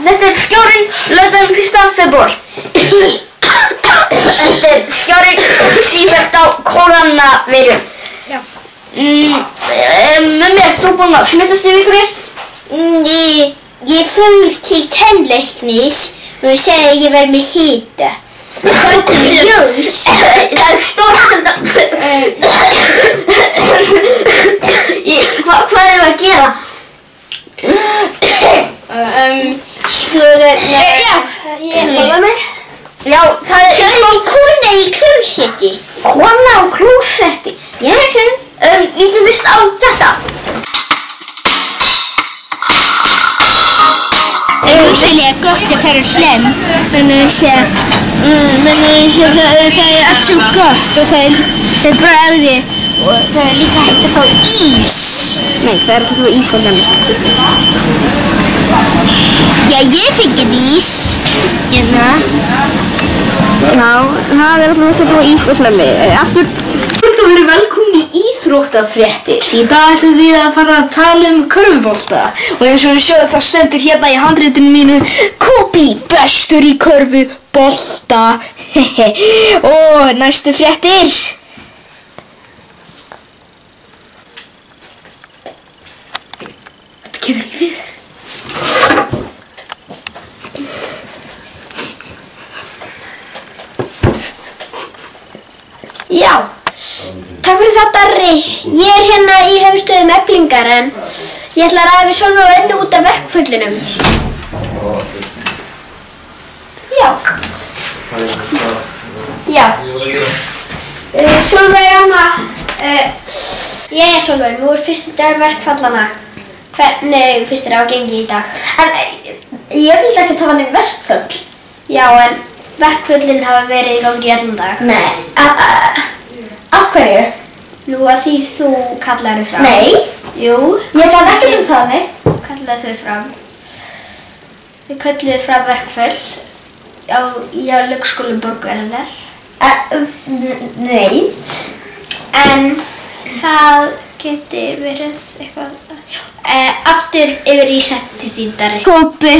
Þetta skjárinn laugardaginn 1. febrúar. Þetta skjárinn sífellt á kórónuveiru. Já. Mummi, ert þú búin að smitast í vikunni? Ég fór til tannlæknis og ég sagði að ég var með hita. Hvað er ljós? Það stórt þetta. Hvað erum við að gera? Sko þarna... Já, ég fóða mér. Já, það er... Sjáðu kona í klósetti. Kona á klósetti? Já, ég get vist á þetta. Ósynlega gott að fara slem. Það er allt svo gott og það er bragðið og það er líka hægt að fá ís. Nei, það er ekki ís á henni. Já, ég fengið ís. Hérna. Já, það er alltaf ekki ís á henni. Aftur. Þú verið velkomin í íþróttafréttir. Í dag ætlum við að fara að tala körfubolta og eins og við sjáum það stendur hérna í handritinu mínu Kobi bestur í körfubolta. Og næstu fréttir. Þetta getur ekki við. Já. Takk fyrir það, Barri. Ég er hérna í höfuðstöðum Eflingar en ég ætla að ræða við Sólveig og Önnu út af verkföllunum. Já. Já. Sólveig, Anna. Jæja, Sólveig, nú er fyrsti dagur verkfallana. Hvernig finnst þér á að gengi í dag? En ég vildi ekki hafa neitt verkföll. Já, en verkföllin hafa verið í gangi í allan dag. Nei. Af hverju? Nú að því þú kallaði þau fram. Nei. Jú. Ég gat ekkert það neitt. Kallaði þau fram. Þau kölluðu fram verkföll á leikskólum borgarinnar. Nei. En það geti verið eitthvað... aftur yfir í setti þín, Darri. Kobi.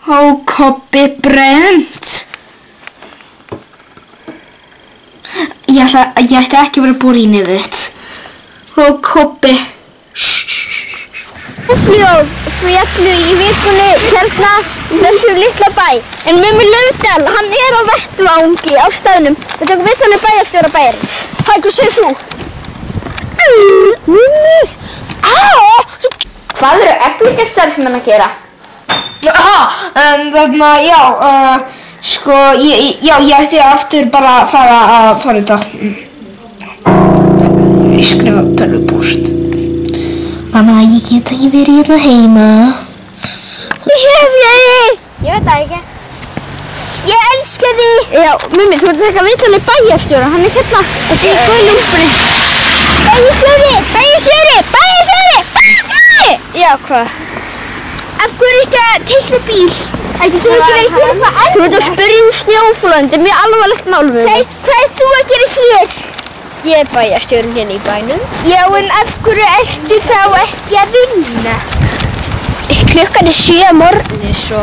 Ó, Kobi Brent. Ég ætti ekki að vera búin í nefið þitt. Og Kobi. Fljóð féllu í vikunni hérna í þessum litla bæ. En Mummi Laufdal, hann er á vettvangi á staðnum. Við tökum við hann í bæjarstjóra bæjarins. Hvað segir þú? Hvað eru Eflingarstarfsmenn að gera? Sko, ég ætti aftur bara að fara þetta. Ég skrifa tölvupóst. Mamma, ég get ekki verið hérna heima. Ég veit það ekki. Ég elska þig. Já, Mummi, þú ert að taka við hann í bæjarstjóra. Hann er hérna að segja gulum úlpunni. Bæjarstjóri! Já, hvað? Af hverju ertu að teikna bíl? Ætli þú ekki verið hér hvað alveg? Þú ert að spyrja snjóflóð, þetta er mjög alvarlegt mál með mig. Hvað ert þú að gera hér? Ég er bæjarstjórinn hérna í bænum. Já, en af hverju ertu þá ekki að vinna? Klukkan er 7 að morgni, svo...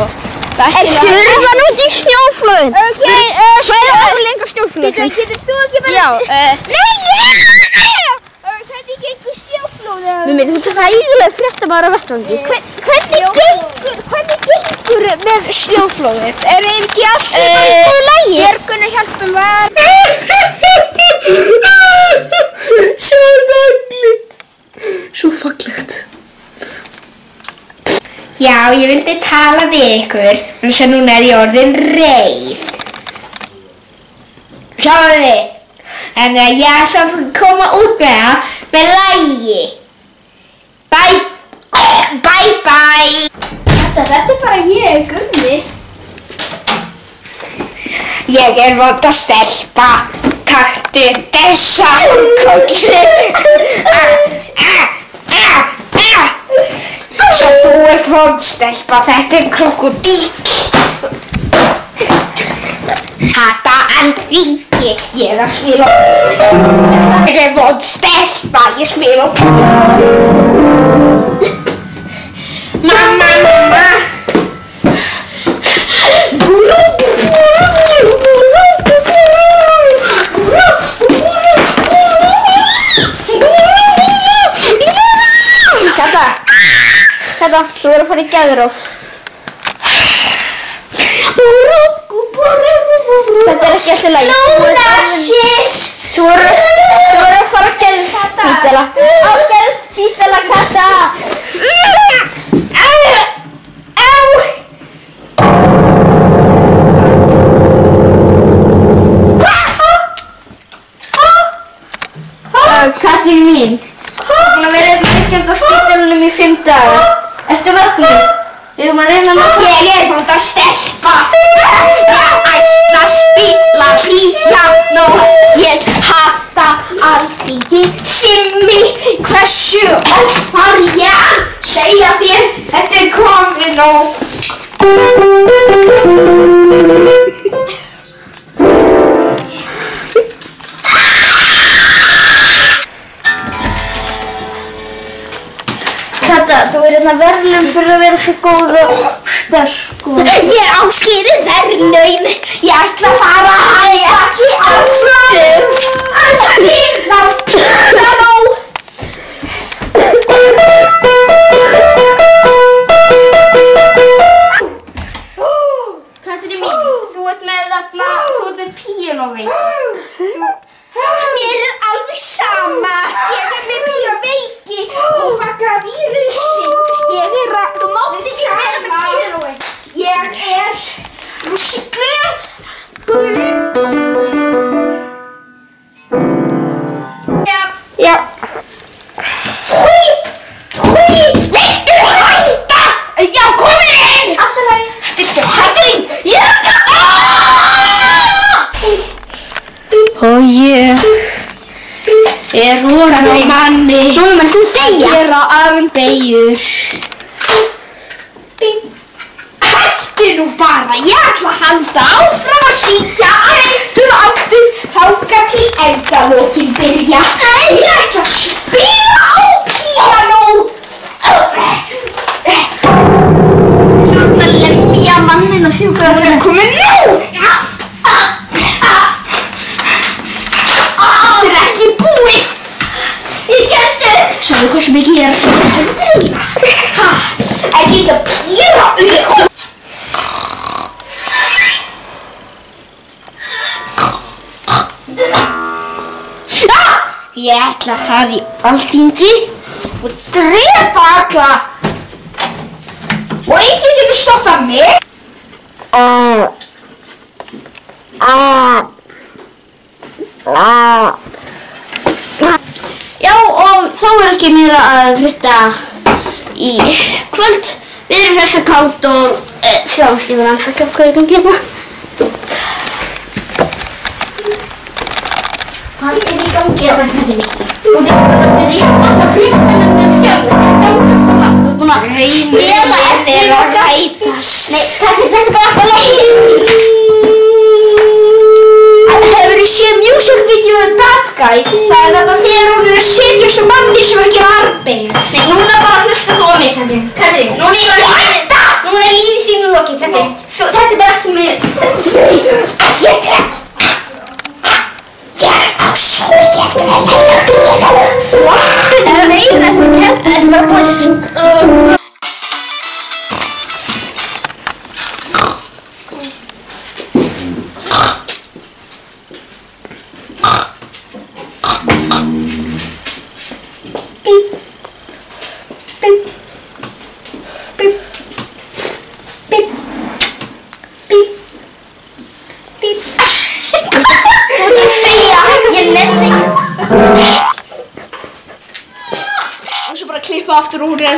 Er þurfan út í snjóflóðin? Hvað er aflenga snjóflóðin? Getur þú ekki bara... Já, Hvernig gengur snjóflóðið? Mummi, þú ert ræðilega fréttamaður á vettvangi. Hvernig gengur með snjóflóðið? Er ekki allt í góðu lagi? Björgunarhjálpin var... Svo fallegt. Já, ég vildi tala við ykkur, en þess að núna er ég orðin reið. Sjáðu þið, en ég ætla að koma út með það með lagi. Bye. Þetta er bara ég, Gunni. Ég er vond að stelpa. Taktu þessa kolli. Svo þú ert vond stelpa, þetta er krokodíll. Hata alþingi, ég er að spila. Ég er vond stelpa, ég spila. Mamma. Kata, þú verður að fara í geðrof. Þetta er ekki alltaf lægi. Þú verður að fara á geðspítala. Á geðspítala, Kata. Katrín mín, þú er búin að vera liggjandi á spítalanum í 5 daga. Ertu vöknuð? Við erum að reyna að nota. Ég er svona að stelpa. Ég ætla að spila píanó. Ég hata alþingi. Simmi, hversu oft þarf ég að segja þér þetta er komið nóg? Kata, þú er hérna verðlaun fyrir að vera svo góð og sterk og... Ég áskýri verðlaun. Ég ætla að fara að hægja ekki aftur. Katrín mín, þú ert með píanóveiki. Mér er alveg sama. Ég er með píanóveiki og baka vírusinn. Þú mátt ekki vera með píanóveiki. Ég er rússiglöð. Já. Hví, viltu hætta? Já, komið inn. Alltaf lagi. Þetta er Katrín. Og ég er honum manni að gera armbeygjur. Hættu nú bara, ég ætla að halda áfram að syngja aftur þangað til endalokin byrja. Ég ætla að spila á píanó. Þú ert að lemja manninn á sjúkrahúsinu. Það er komið nú! Þetta er ekki búið! Ég gefst upp! Sjáðu hversu mikið ég er að hendur þína. Er ég ekki að píra upp? Ég ætla að fara í alþingi og drepa alla. Og enginn getur stoppað mig. Já, og þá er ekki meira að frétta í kvöld. Við erum þess að kátt og sjáumst yfir að þakka hvað er gangi hérna. Hvað er í gangi hérna? Þú getur bara að rífa alla fréttina með skjálfur. Þetta er gangast bara langt. Þú er búin að stela henni og gætast. Nei, þetta er bara alltaf langt. Hefur þið séð music-vídeó Bad Guy? Það er þetta þegar hún er að setja þessu manni sem er að gera arbeið. Nei, núna bara hlusta þú á mig, Katrín. Katrín, núna er lífið sínu lokið, Katrín. Þetta er bara ekki mér. Ég á svo mikið eftir að læra píanó. Þetta er meira sem kemur. Þetta er bara búið. Og svo bara klippa aftur og hún er